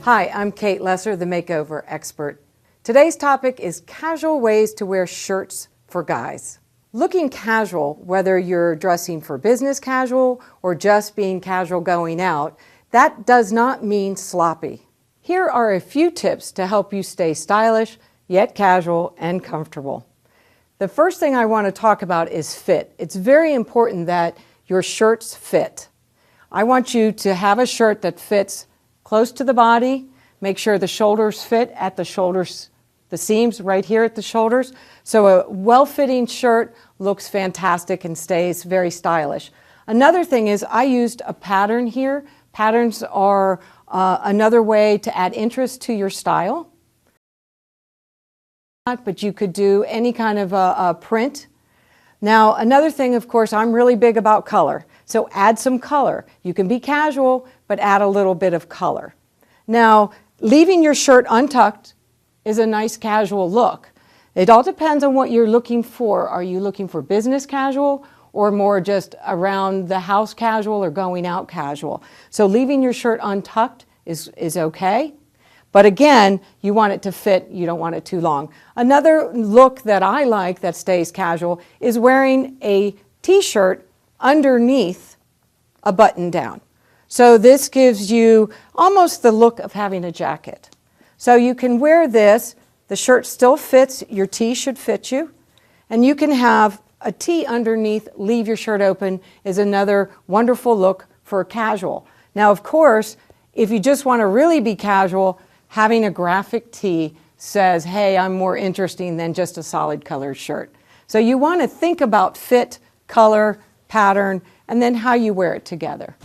Hi, I'm Kate Lesser, the makeover expert. Today's topic is casual ways to wear shirts for guys. Looking casual, whether you're dressing for business casual or just being casual going out, that does not mean sloppy. Here are a few tips to help you stay stylish, yet casual and comfortable. The first thing I want to talk about is fit. It's very important that your shirts fit. I want you to have a shirt that fits close to the body. Make sure the shoulders fit at the shoulders, the seams right here at the shoulders. So a well-fitting shirt looks fantastic and stays very stylish. Another thing is I used a pattern here. Patterns are another way to add interest to your style. But you could do any kind of a print. Now, another thing, of course, I'm really big about color. So add some color. You can be casual, but add a little bit of color. Now, leaving your shirt untucked is a nice casual look. It all depends on what you're looking for. Are you looking for business casual or more just around the house casual or going out casual? So leaving your shirt untucked is okay. But again, you want it to fit, you don't want it too long. Another look that I like that stays casual is wearing a t-shirt underneath a button down. So this gives you almost the look of having a jacket. So you can wear this, the shirt still fits, your tee should fit you, and you can have a tee underneath, leave your shirt open is another wonderful look for casual. Now, of course, if you just want to really be casual, having a graphic tee says, hey, I'm more interesting than just a solid colored shirt. So you want to think about fit, color, pattern, and then how you wear it together.